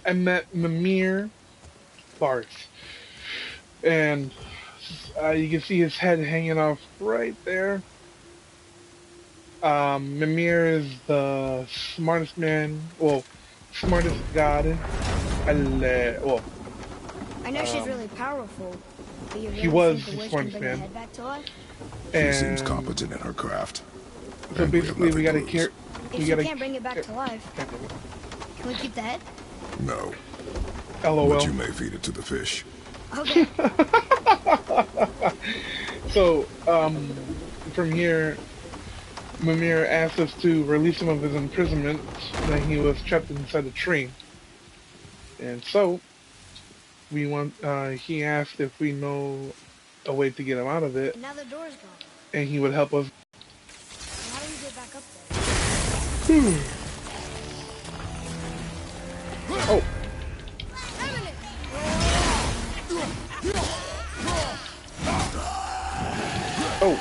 I met Mimir Barth, and you can see his head hanging off right there. Mimir is the smartest man, well, smartest god. Well, I know she's really powerful, but you he really was think the the witch can smartest bring the man, head back to life? She seems and competent in her craft, so and we have basically we nothing to gotta lose. care. If We she gotta. can't bring it back to life, God damn it. can we keep the head? No, but you LOL. may feed it to the fish. Okay. So, from here, Mimir asked us to release him of his imprisonment when he was trapped inside a tree. And so, he asked if we know a way to get him out of it, And now the door's gone. and he would help us. So how do we get back up there? Oh, oh,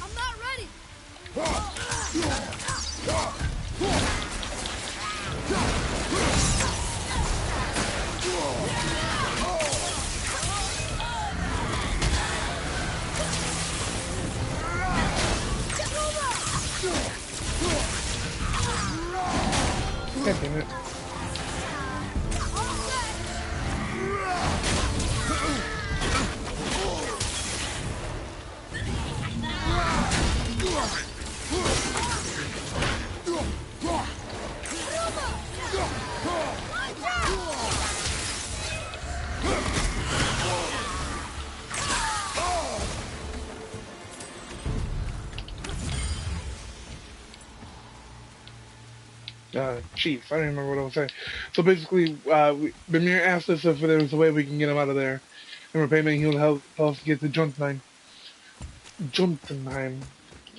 I'm not ready. God damn it. Chief, I don't remember what I was saying. So basically, Bamir asked us if there was a way we can get him out of there. In repayment, he will help us get to Jotunheim,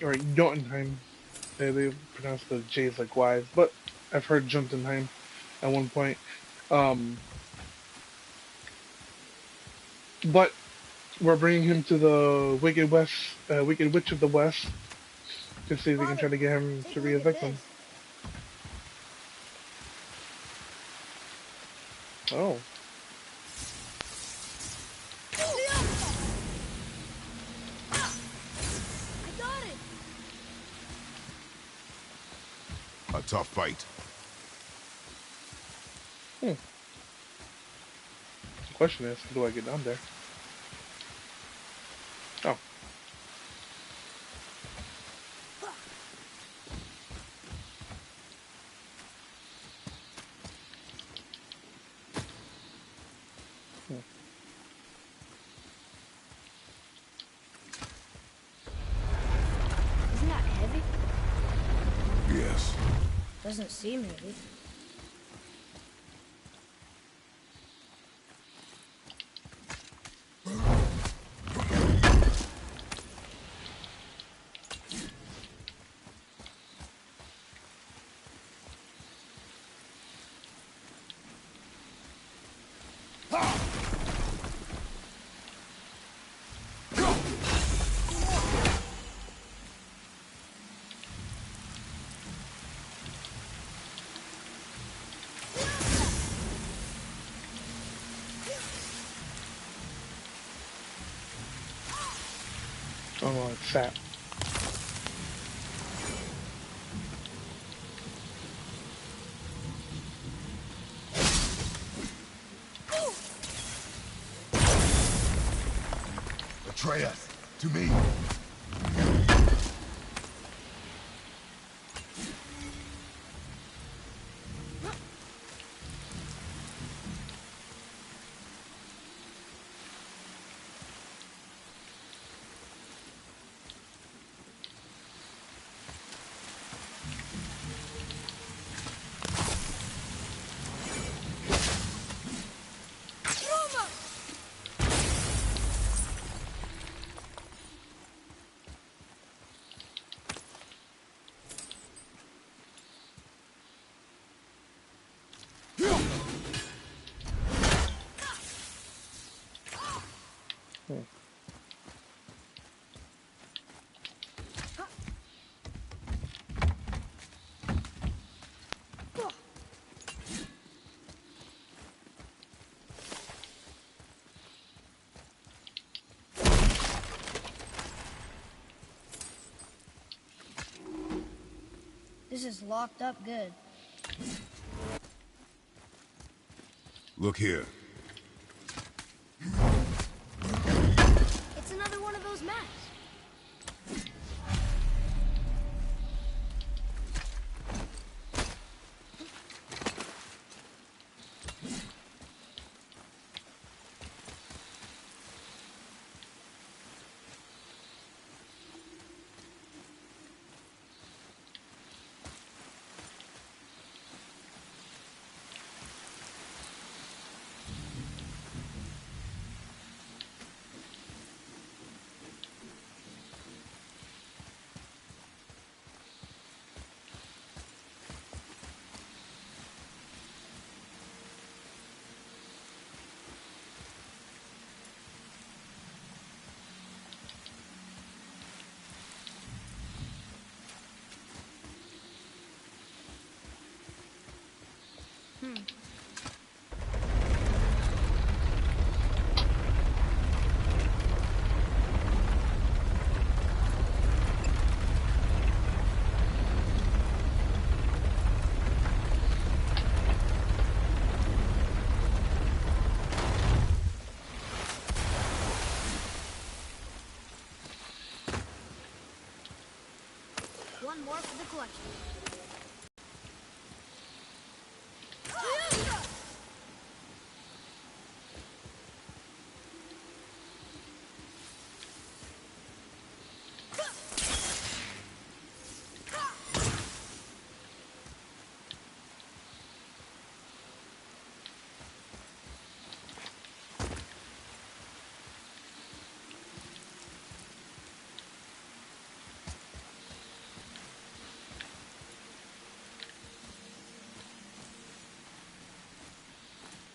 or Jotunheim. They pronounce the J's like Y's, but I've heard Jotunheim at one point. Um, but we're bringing him to the Wicked Witch of the West, to see if we can try Father, to get him take to a be a look at victim. this. Oh, I got it. A tough fight. hmm. The question is, how do I get down there? Oh, hmm. Isn't that heavy? Yes. Doesn't seem heavy. Oh no, it's sap. Atreus, to me. This is locked up good. Look here. It's another one of those maps. One more for the collection.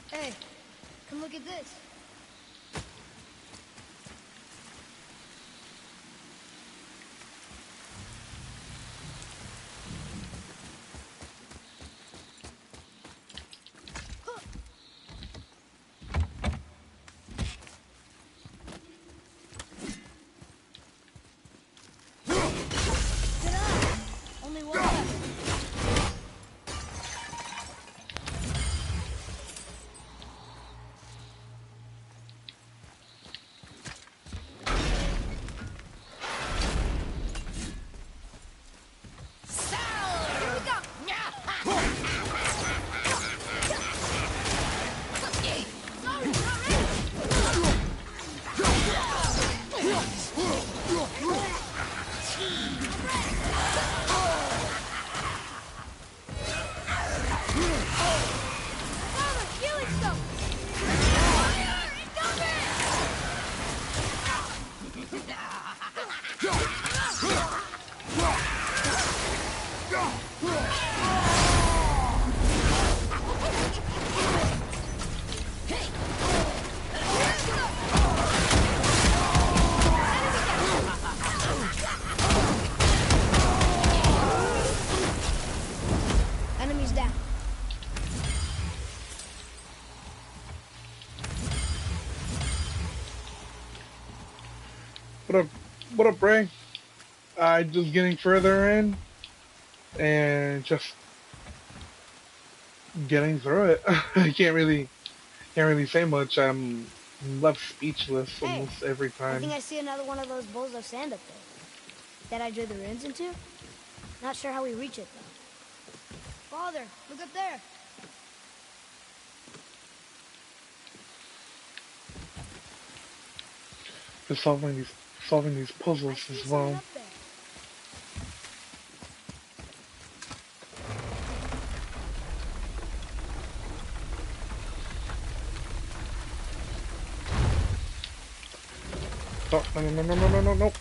Hey, come look at this. Ta-da! Only one left. Here we go! Sorry, not ready. Found a healing stone. Fire! Enemies down. What up, Ray? I just getting further in and just getting through it. I can't really say much. I'm left speechless Hey, almost every I think time. I see another one of those bowls of sand up there. That I drew the runes into? Not sure how we reach it, though. Father, look up there. Just solving these I puzzles see as something well. up there. Oh, no.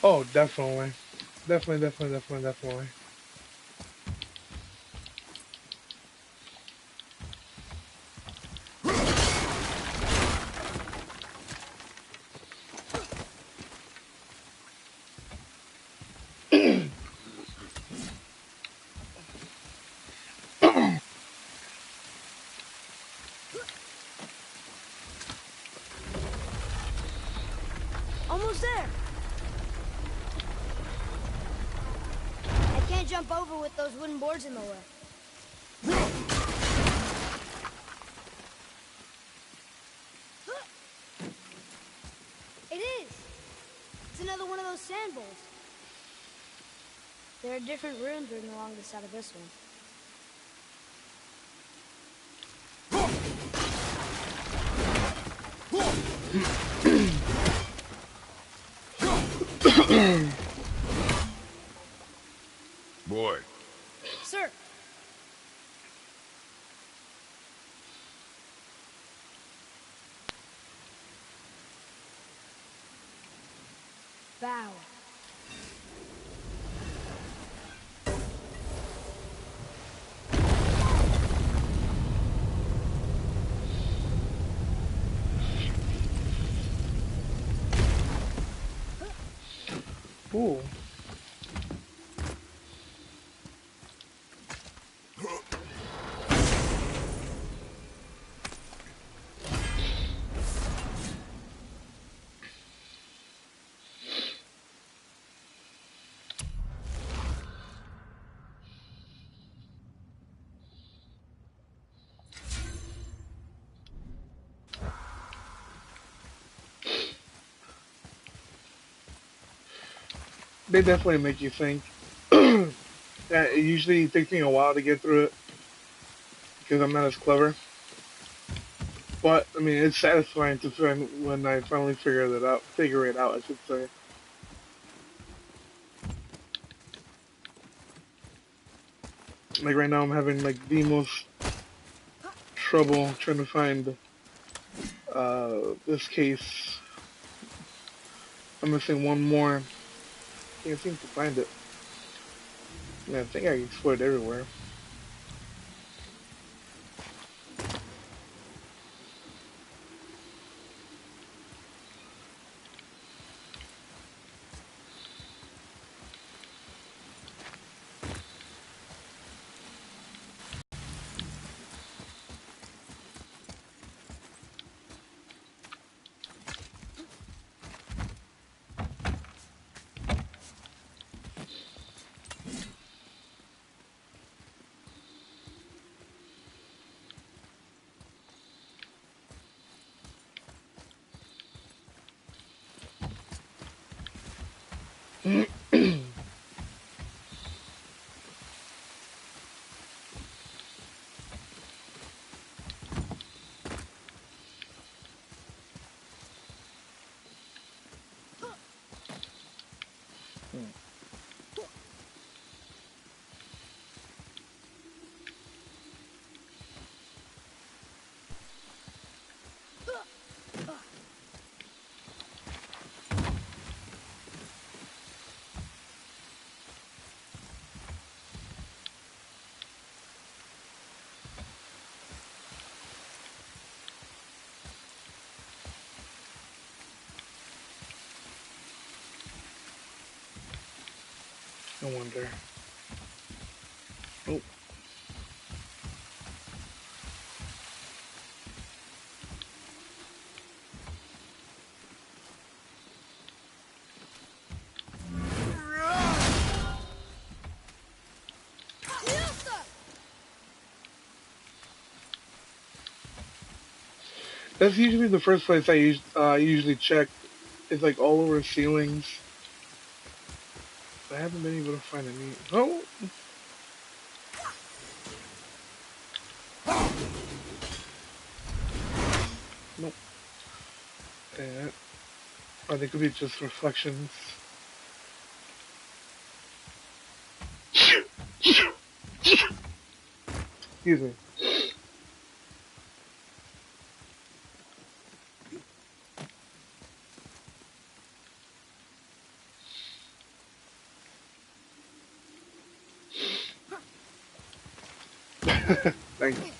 Oh, definitely. Definitely. jump over with those wooden boards in the way. It is! It's another one of those sand bowls. There are different runes written along the side of this one. Boy. Sir! Bow. Ooh. They definitely make you think. Yeah, it usually takes me a while to get through it because I'm not as clever. But I mean, it's satisfying to find when I finally figure it out. Figure it out, I should say. Like right now, I'm having like the most trouble trying to find this case. I'm missing one more. Can't seem to find it. Yeah, I think I explored everywhere. I wonder. Oh. That's usually the first place I usually check. It's like all over ceilings. I haven't been able to find any. Oh, nope. And, oh, they could be just reflections. Excuse me. Thank you.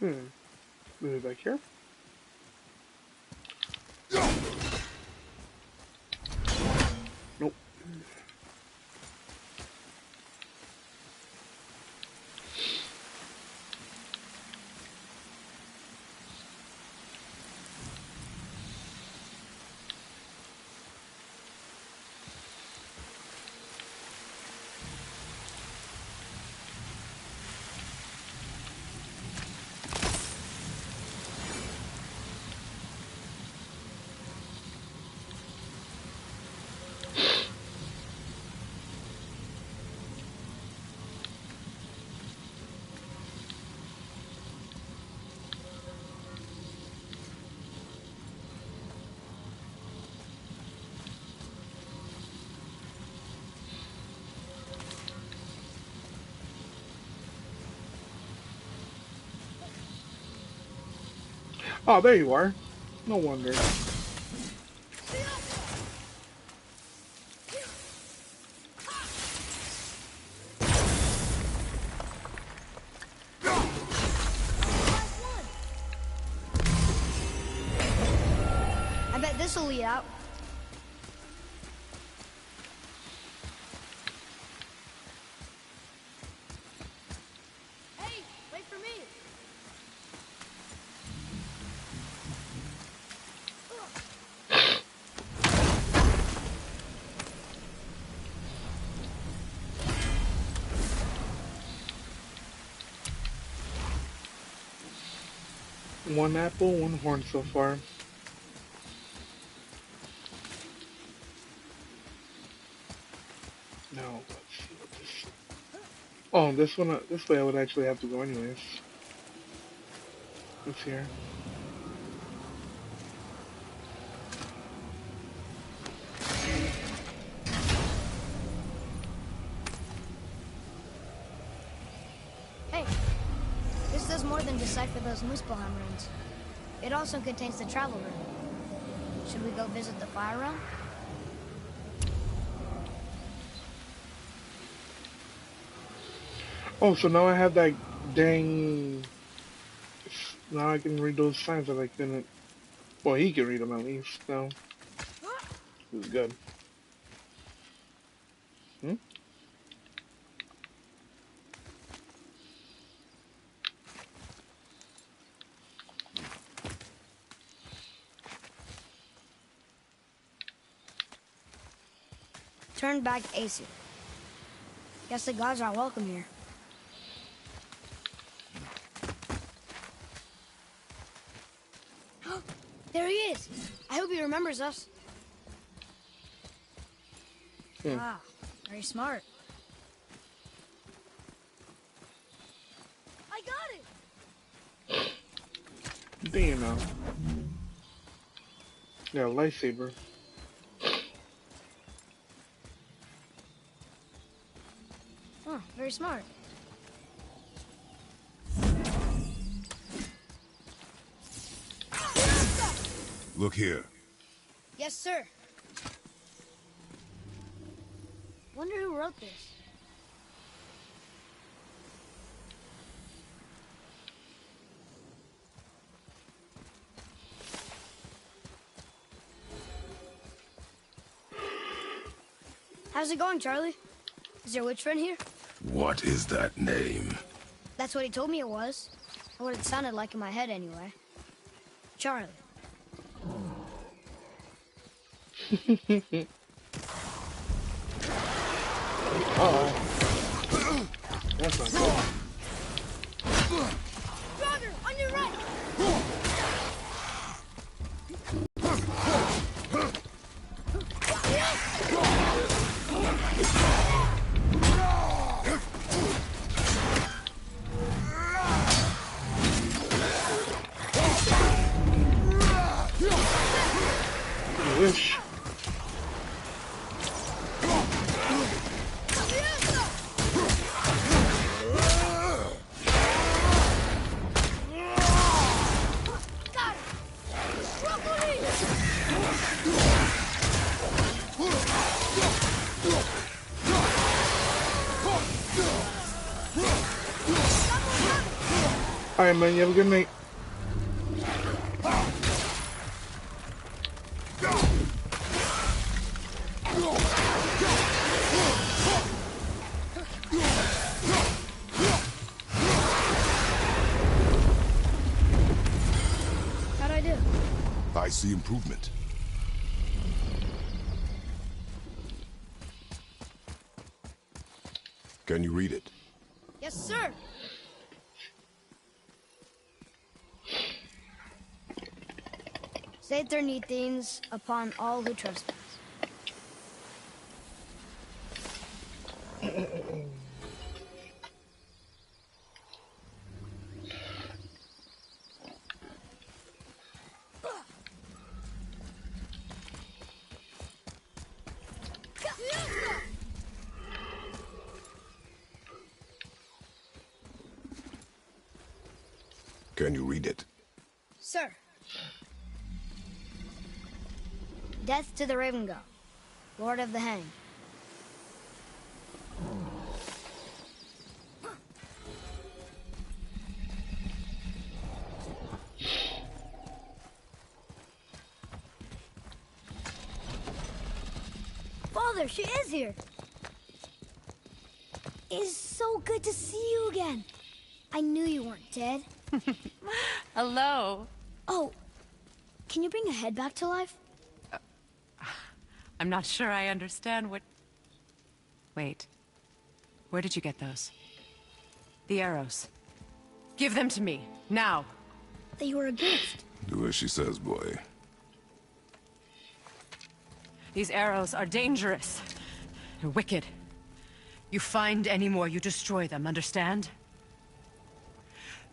Hmm. Move it back here. Nope. Oh, there you are. No wonder. I bet this'll lead out. Hey, wait for me. One apple, one horn so far. No, let's see what this. Oh, this one. This way I would actually have to go anyways. What's here? Hey, this does more than decipher those Muspelheim runes. It also contains the travel rune. Should we go visit the fire realm? Oh, so now I have that dang. Now I can read those signs that I couldn't. Well, he can read them at least. No, it was good. Hmm? Turn back Aesir. Guess the gods aren't welcome here. There he is! I hope he remembers us. Ah, very smart. I got it! Damn now. Yeah, lightsaber. Oh, very smart. Look here. Yes, sir. Wonder who wrote this. How's it going, Charlie? Is your witch friend here? What is that name? That's what he told me it was. Or what it sounded like in my head, anyway. Charlie. Uh-oh. That's not good. Brother, on your right! You wish. Alright, man. You have a good night. How'd I do? I see improvement. Can you read it? Yes, sir. Save their things upon all who trespass. Can you read it? Sir. Death to the Raven God, Lord of the Hang. Father, she is here. It is so good to see you again. I knew you weren't dead. Hello. Oh, can you bring a head back to life? I'm not sure I understand what... Wait. Where did you get those? The arrows. Give them to me, now. They were a gift. Do as she says, boy. These arrows are dangerous. They're wicked. You find any more, you destroy them, understand?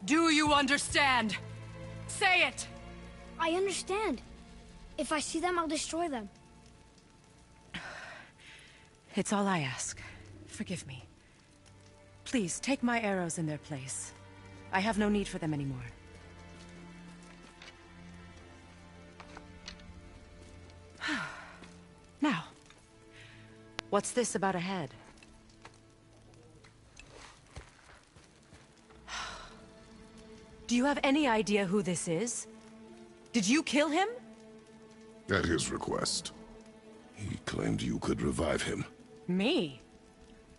Do you understand? Say it! I understand. If I see them, I'll destroy them. It's all I ask. Forgive me. Please, take my arrows in their place. I have no need for them anymore. Now, what's this about a head? Do you have any idea who this is? Did you kill him? At his request. He claimed you could revive him. Me?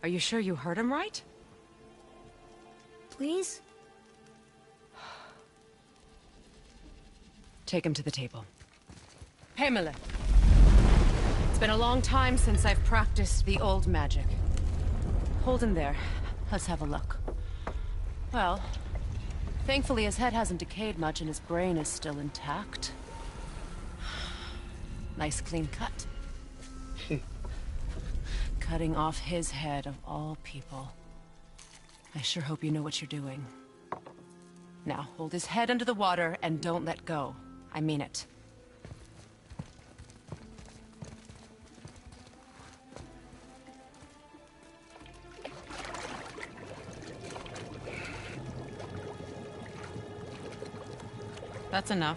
Are you sure you heard him right? Please? Take him to the table. Mimir. It's been a long time since I've practiced the old magic. Hold him there. Let's have a look. Well, thankfully his head hasn't decayed much and his brain is still intact. Nice clean cut. Cutting off his head of all people. I sure hope you know what you're doing. Now, hold his head under the water and don't let go. I mean it. That's enough.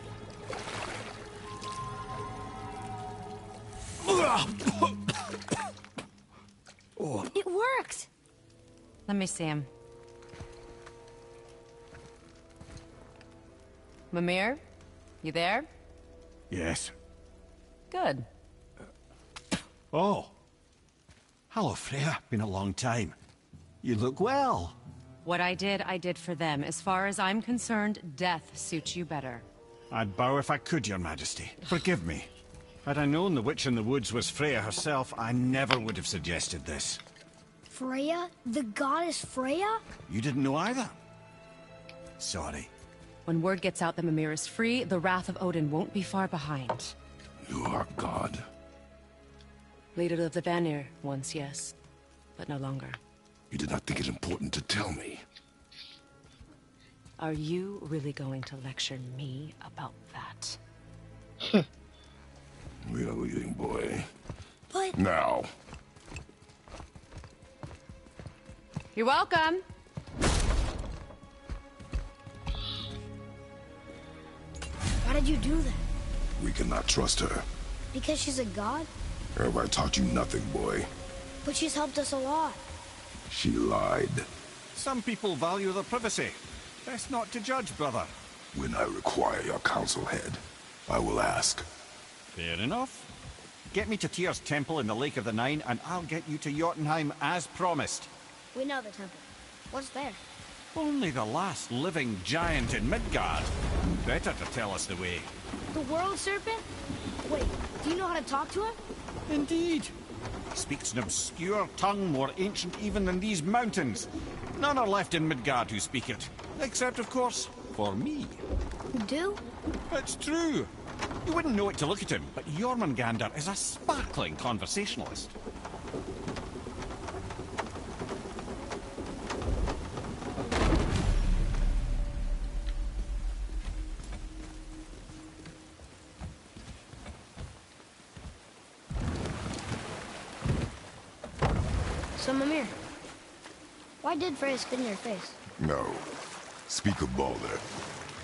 It worked! Let me see him. Mimir? You there? Yes. Good. Oh. Hello, Freya. Been a long time. You look well. What I did for them. As far as I'm concerned, death suits you better. I'd bow if I could, Your Majesty. Forgive me. Had I known the witch in the woods was Freya herself, I never would have suggested this. Freya? The goddess Freya? You didn't know either? Sorry. When word gets out that Mimir is free, the wrath of Odin won't be far behind. You are God. Leader of the Vanir, once, yes. But no longer. You did not think it important to tell me. Are you really going to lecture me about that? We are leaving, boy. But... Now. You're welcome! Why did you do that? We cannot trust her. Because she's a god? Have I taught you nothing, boy? But she's helped us a lot. She lied. Some people value their privacy. Best not to judge, brother. When I require your counsel, Head, I will ask. Fair enough. Get me to Tyr's temple in the Lake of the Nine, and I'll get you to Jotunheim as promised. We know the temple. What's there? Only the last living giant in Midgard. Better to tell us the way. The World Serpent? Wait, do you know how to talk to him? Indeed. He speaks an obscure tongue more ancient even than these mountains. None are left in Midgard who speak it. Except, of course, for me. You do? It's true. You wouldn't know it to look at him, but Jormungandr is a sparkling conversationalist. So, Mimir, why did Freya spit in your face? No. Speak of Baldur.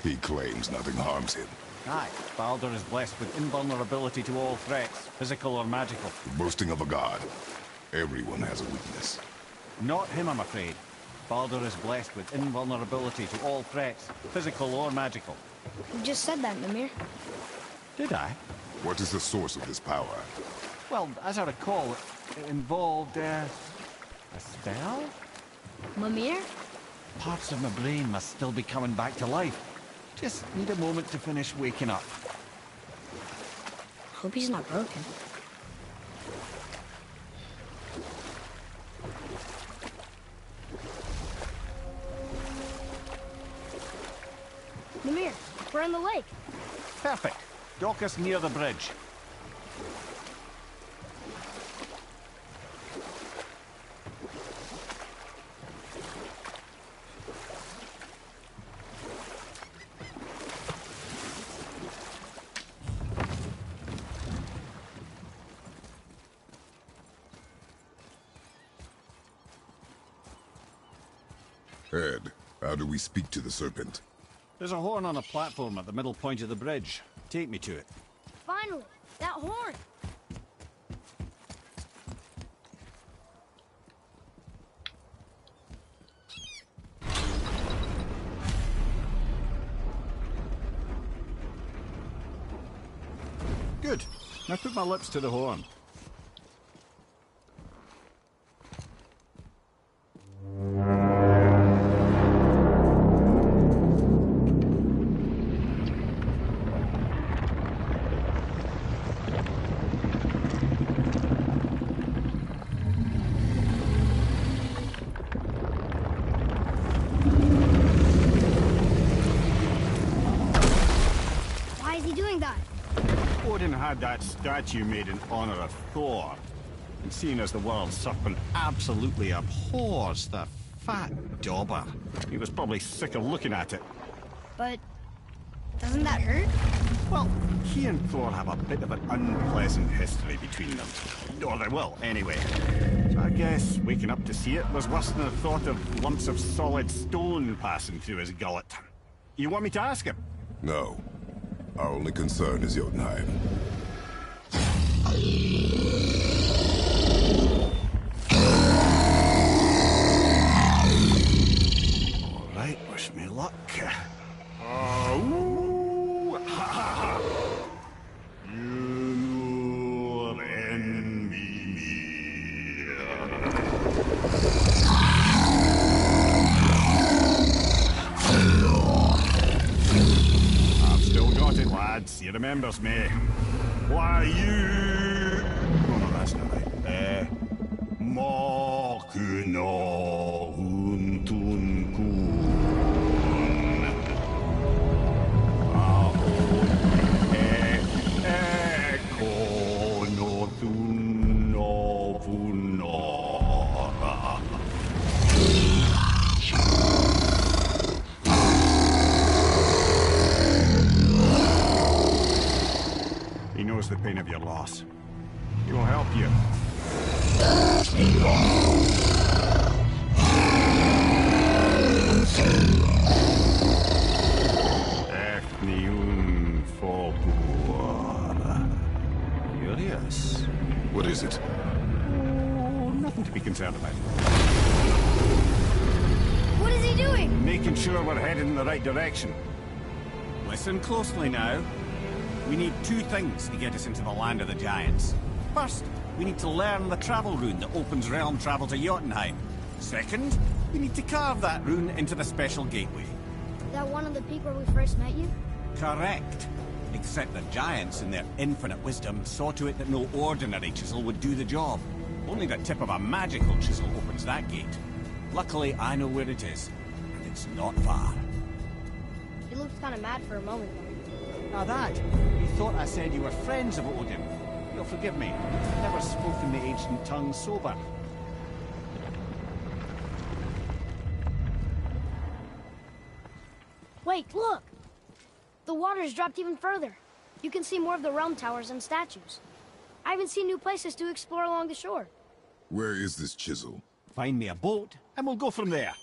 He claims nothing harms him. Aye, Baldur is blessed with invulnerability to all threats, physical or magical. Boasting of a god. Everyone has a weakness. Not him, I'm afraid. Baldur is blessed with invulnerability to all threats, physical or magical. You just said that, Mimir. Did I? What is the source of this power? Well, as I recall, it involved, a spell? Mimir? Parts of my brain must still be coming back to life. Just need a moment to finish waking up. Hope he's not broken. Mimir, we're on the lake. Perfect. Dock us near the bridge. Ed, how do we speak to the serpent? There's a horn on a platform at the middle point of the bridge. Take me to it. Finally, that horn. Good. Now put my lips to the horn. Why is he doing that? Odin had that statue made in honor of Thor. And seeing as the world serpent absolutely abhors the fat dauber, he was probably sick of looking at it. But doesn't that hurt? Well, he and Thor have a bit of an unpleasant history between them. Or they will, anyway. So I guess waking up to see it was worse than the thought of lumps of solid stone passing through his gullet. You want me to ask him? No. Our only concern is Jotunheim. All right, wish me luck. Ooh, ha, ha, ha. You and Mimir. I've still got it, lads. He remembers me. Why, you... Oh, no, that's not right. Makuna huntun kun. He knows the pain of your loss. He will help you. Efniun Folkur. Curious. What is it? Oh, nothing to be concerned about. What is he he doing? Making sure we're heading in the right direction. Listen closely now. We need two things to get us into the land of the giants. First, we need to learn the travel rune that opens realm travel to Jotunheim. Second, we need to carve that rune into the special gateway. That one on the peak where we first met you? Correct. Except the giants, in their infinite wisdom, saw to it that no ordinary chisel would do the job. Only the tip of a magical chisel opens that gate. Luckily, I know where it is, and it's not far. You looked kind of mad for a moment there. Now that, you thought I said you were friends of Odin. You'll forgive me. I've never spoken the ancient tongue sober. Wait, look! The water's dropped even further. You can see more of the realm towers and statues. I even see new places to explore along the shore. Where is this chisel? Find me a boat, and we'll go from there.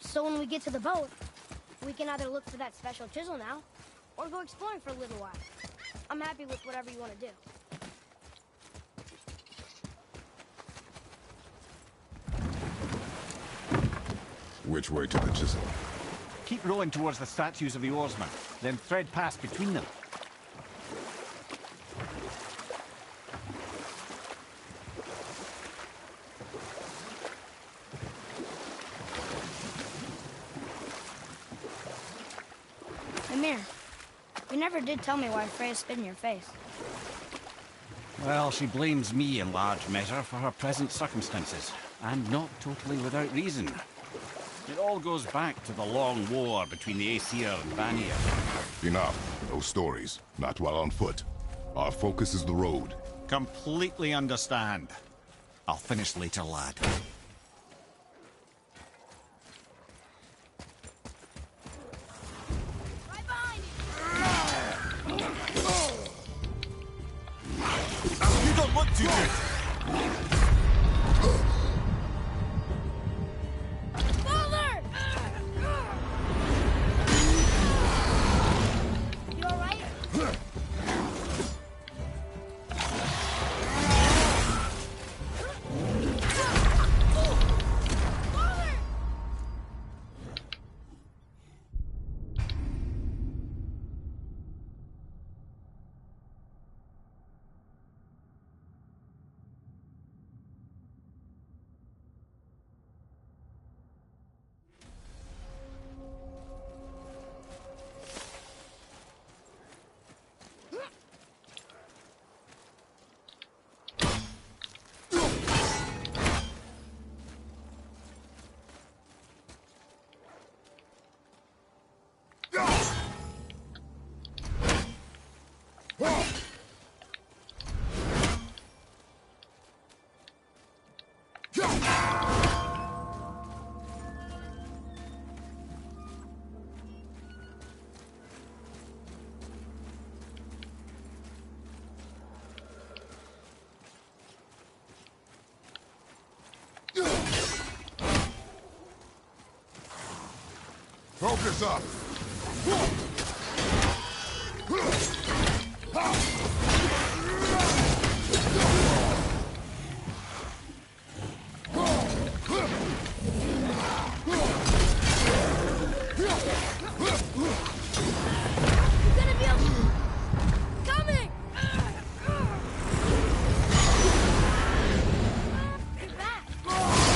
So when we get to the boat, we can either look for that special chisel now, or go exploring for a little while. I'm happy with whatever you want to do. Which way to the chisel? Keep rowing towards the statues of the oarsmen, then thread past between them. Mimir, you never did tell me why Freya spit in your face. Well, she blames me in large measure for her present circumstances, and not totally without reason. It all goes back to the long war between the Aesir and Vanir. Enough. No stories. Not while on foot. Our focus is the road. Completely understand. I'll finish later, lad. Right behind You don't look too good! Father! You alright? Father! Focus up! You're gonna be able... Coming! Get back! Father!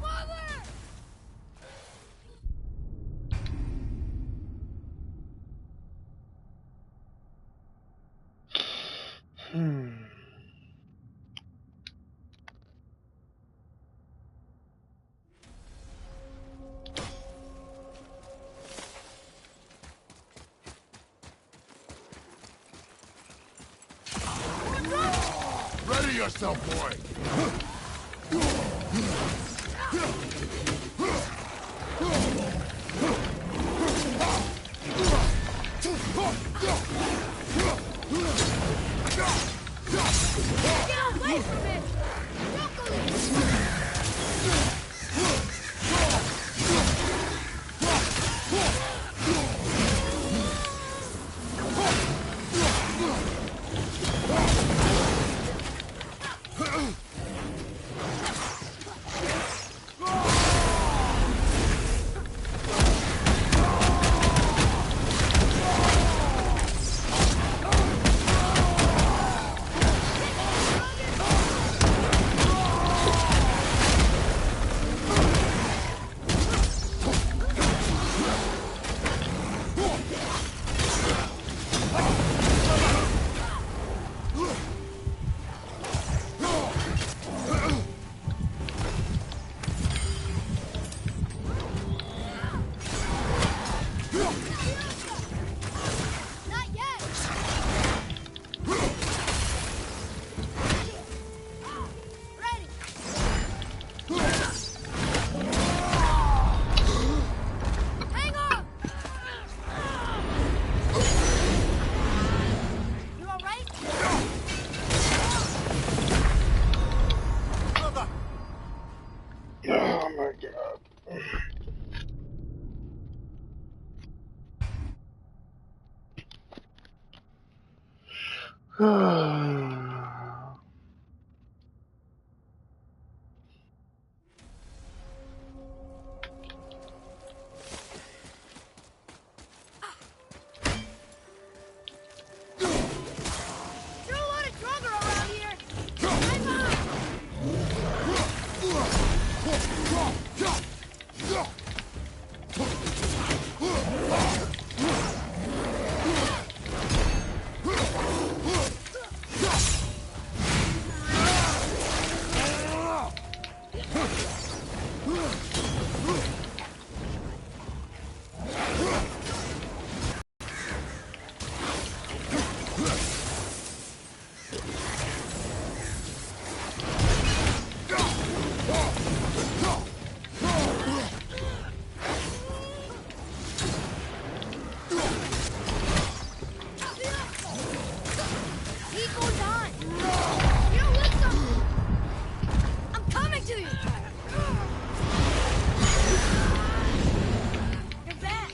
Father! yourself, boy! Get away from it! Don't go there! Not yet! Ready! Hang on! You all right? Oh my god. There's a lot of Draugr around here! Hang on! Keep going on! You don't want something! I'm coming to you! You're back!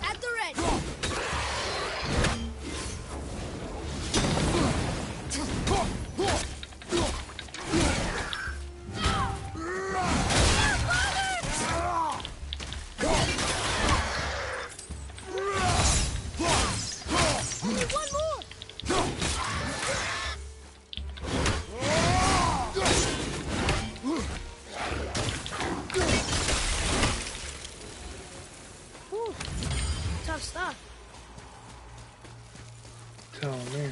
At the ready! Only one more! Whew. Tough stuff. Tell me.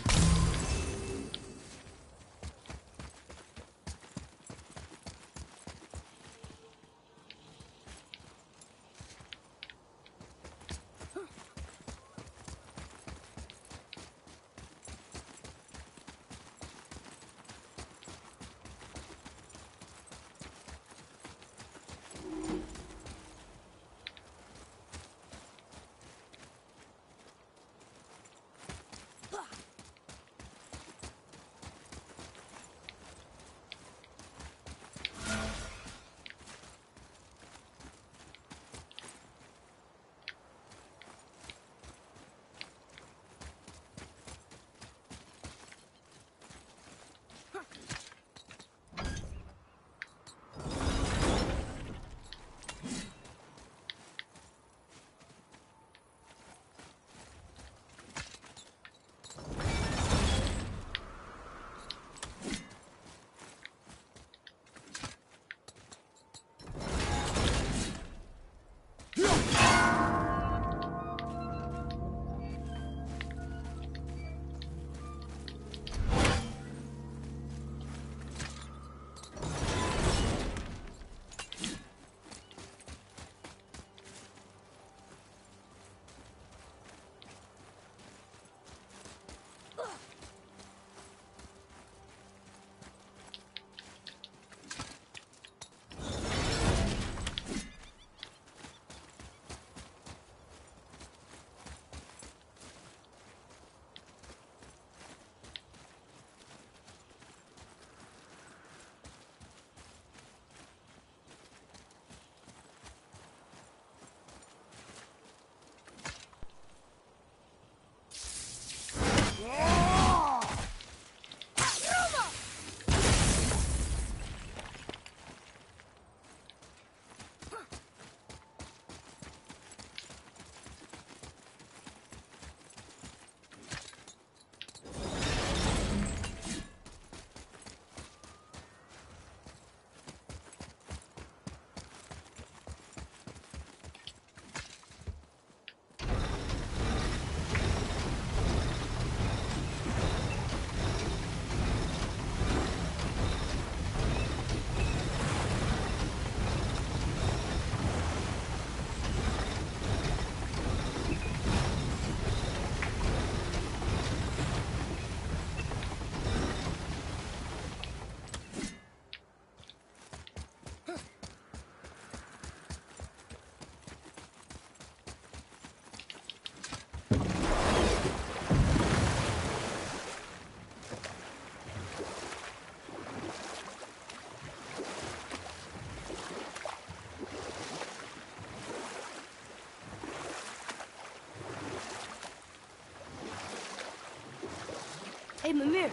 Hey, Mimir.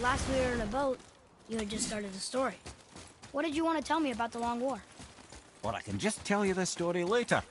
Last we were in a boat, you had just started a story. What did you want to tell me about the Long War? Or I can just tell you this story later.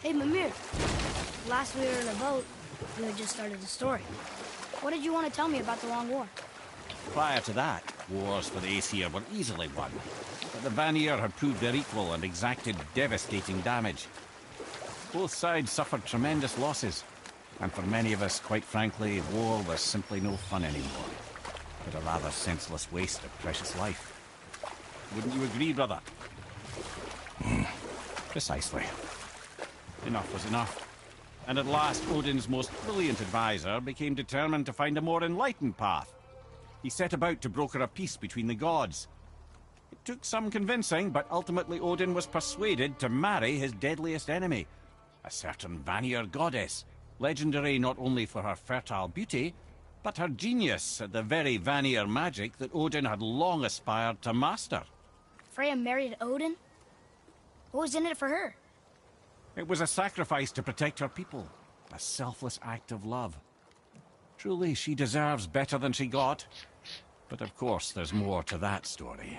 Hey, Mimir. Last we were in a boat, you had just started a story. What did you want to tell me about the Long War? Prior to that, wars for the Aesir were easily won. But the Vanir had proved their equal and exacted devastating damage. Both sides suffered tremendous losses. And for many of us, quite frankly, war was simply no fun anymore. But a rather senseless waste of precious life. Wouldn't you agree, brother? Precisely. Enough was enough. And at last, Odin's most brilliant advisor became determined to find a more enlightened path. He set about to broker a peace between the gods. It took some convincing, but ultimately Odin was persuaded to marry his deadliest enemy, a certain Vanir goddess, legendary not only for her fertile beauty, but her genius at the very Vanir magic that Odin had long aspired to master. Freya married Odin? What was in it for her? It was a sacrifice to protect her people, a selfless act of love. Truly, she deserves better than she got. But of course, there's more to that story.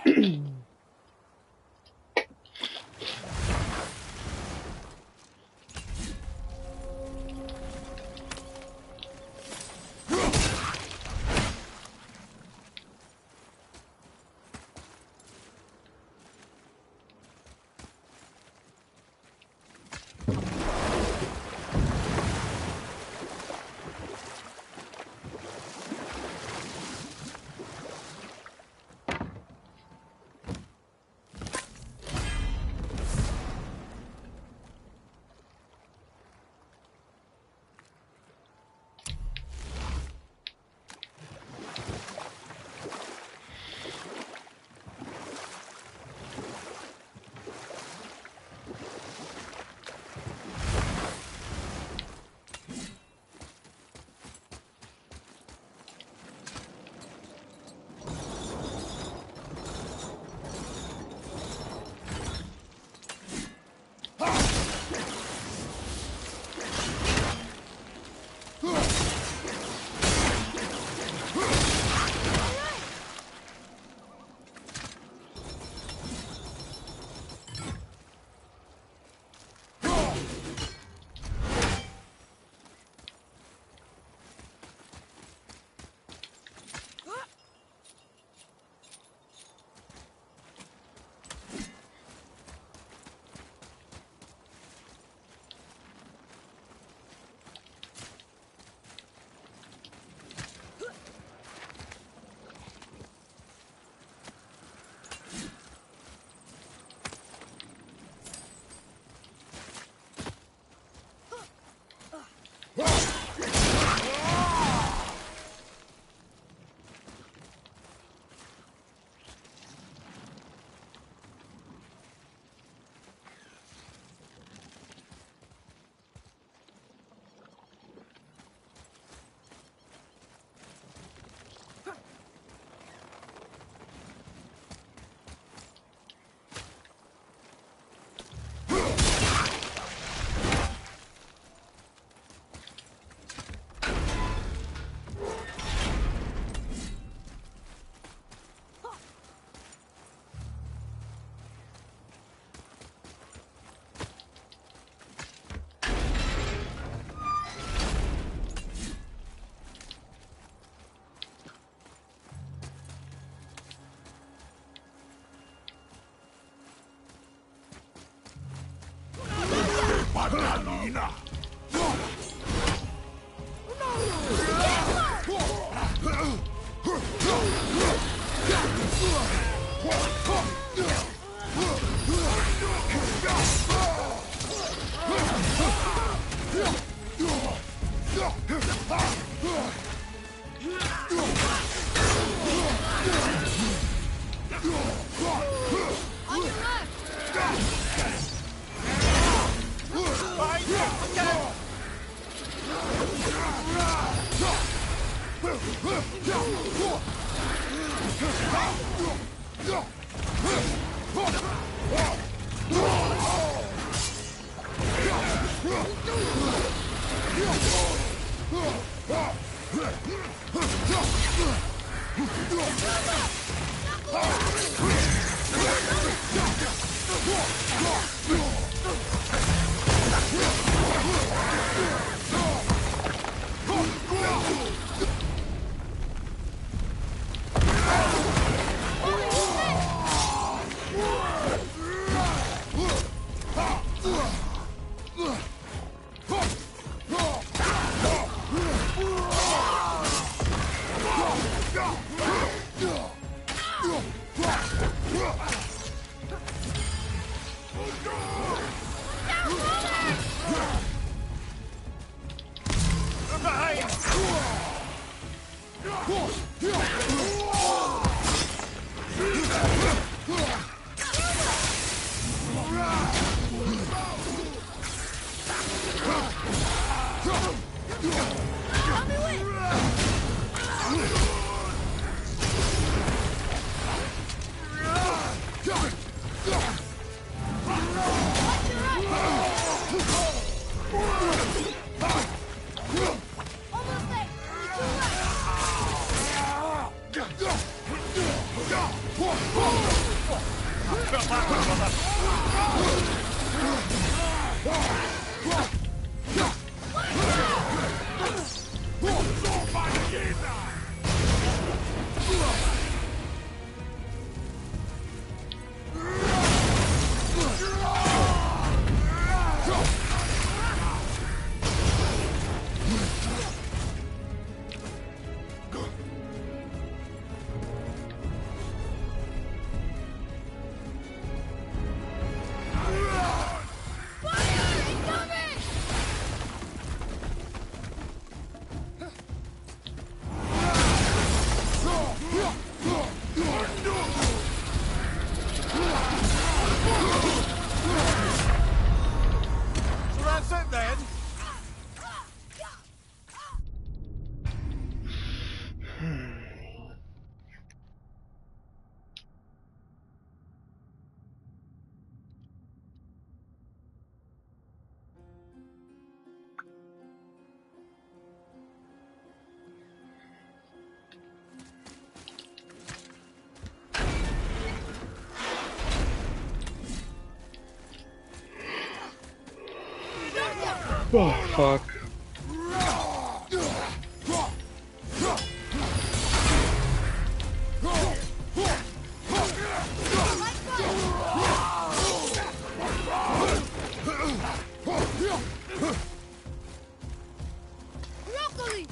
On your left! Oh, fuck. Broccoli!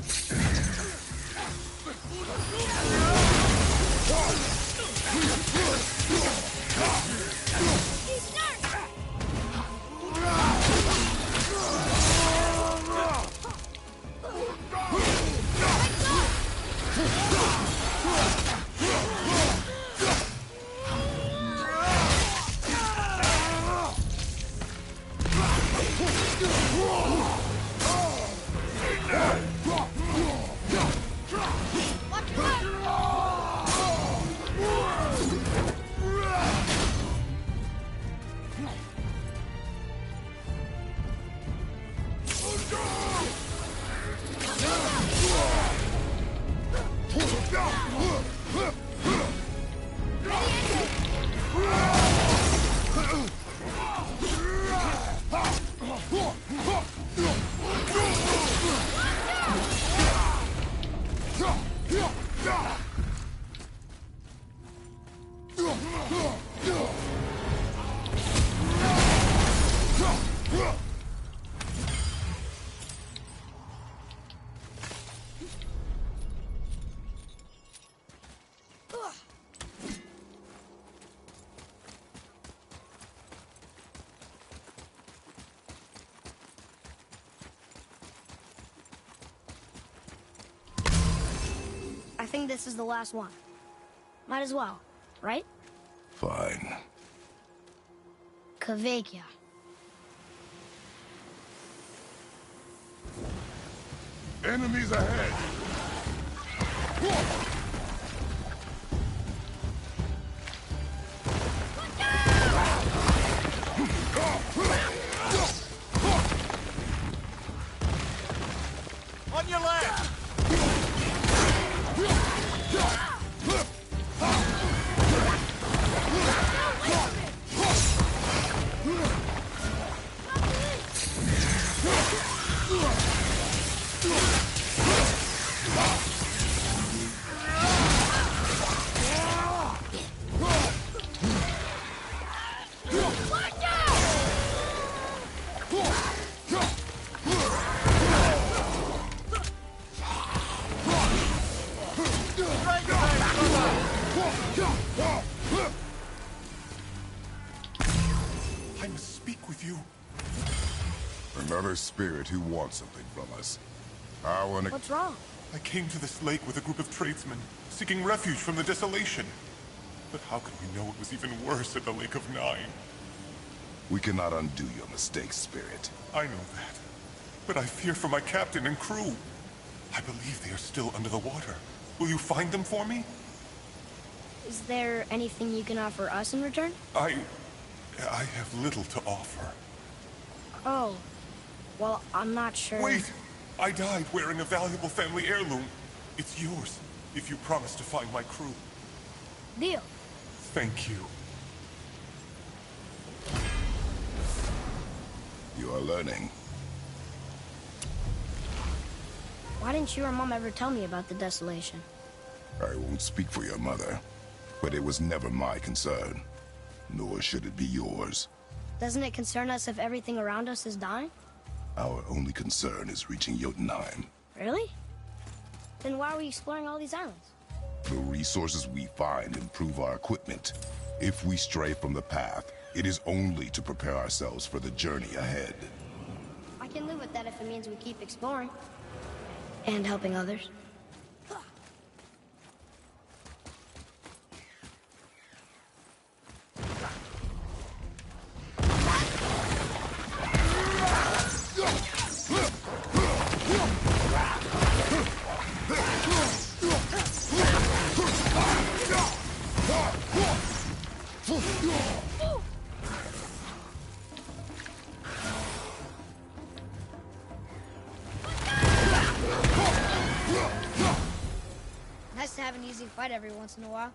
Watch your left! this is the last one. Might as well, right? Fine. Kvekia. Enemies ahead! On your left! I must speak with you. Another spirit who wants something from us. I want to... What's wrong? I came to this lake with a group of tradesmen, seeking refuge from the desolation. But how could we know it was even worse at the Lake of Nine? We cannot undo your mistakes, spirit. I know that. But I fear for my captain and crew. I believe they are still under the water. Will you find them for me? Is there anything you can offer us in return? I have little to offer. Oh. Well, I'm not sure. Wait! I died wearing a valuable family heirloom. It's yours, if you promise to find my crew. Deal. Thank you. You are learning. Why didn't you or Mom ever tell me about the desolation? I won't speak for your mother, but it was never my concern. Nor should it be yours. Doesn't it concern us if everything around us is dying? Our only concern is reaching Jotunheim. Really? Then why are we exploring all these islands? The resources we find improve our equipment. If we stray from the path, it is only to prepare ourselves for the journey ahead. I can live with that if it means we keep exploring. And helping others. Nice to have an easy fight every once in a while.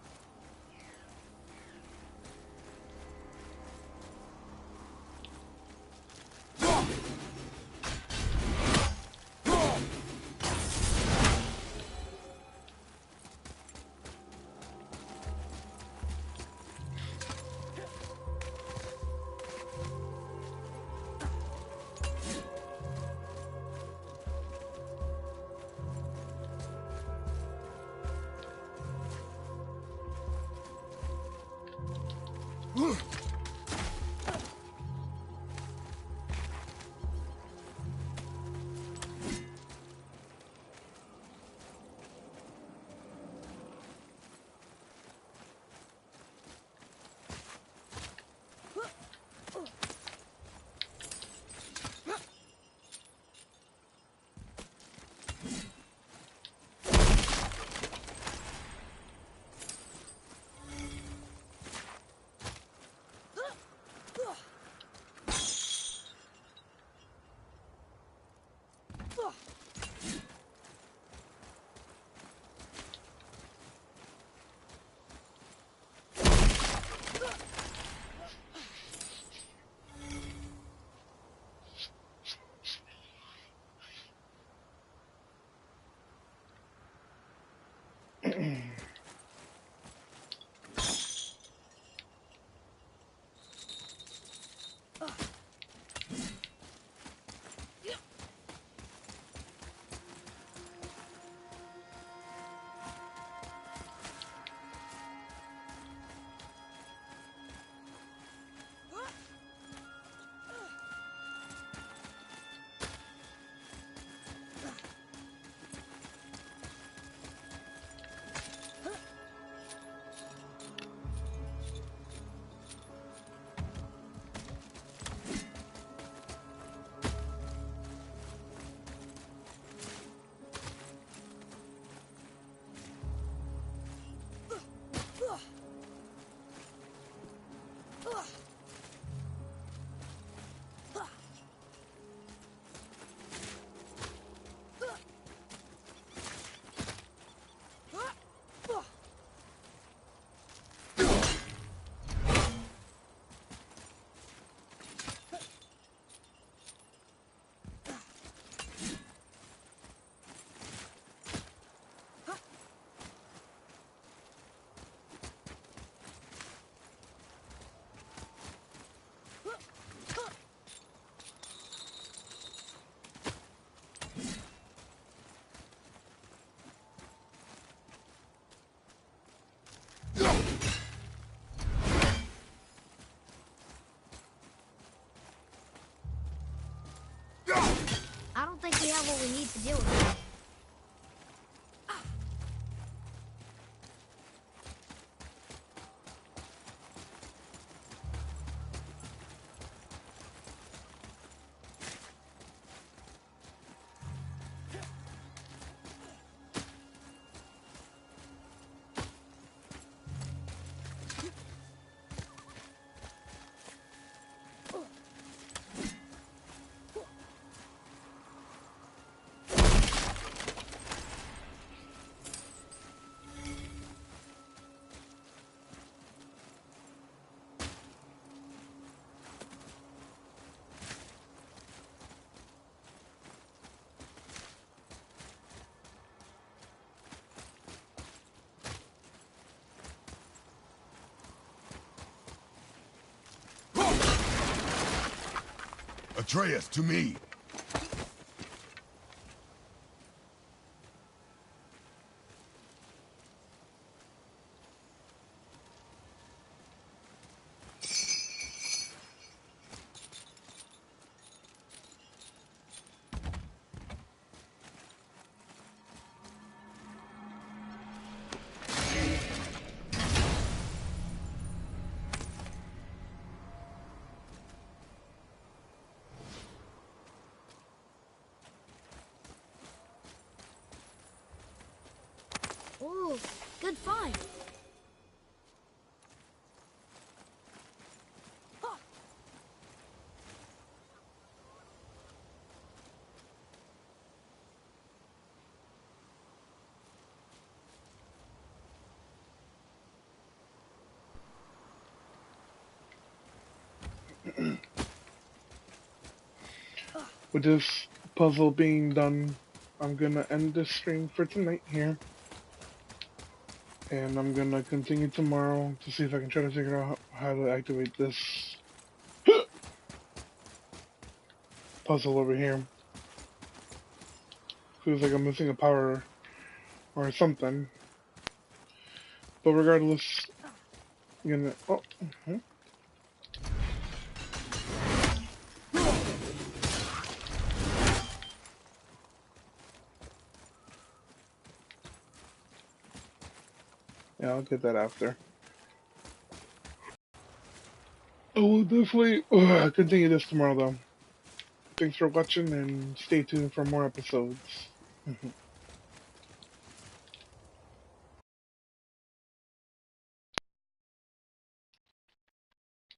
we have what we need to deal with it. Atreus, to me! Ooh, good find. With this puzzle being done, I'm gonna end the stream for tonight here. And I'm gonna continue tomorrow to see if I can try to figure out how to activate this puzzle over here. Feels like I'm missing a power or something. But regardless, I'm gonna... Oh, yeah, I'll get that after. I will definitely continue this tomorrow though. Thanks for watching and stay tuned for more episodes.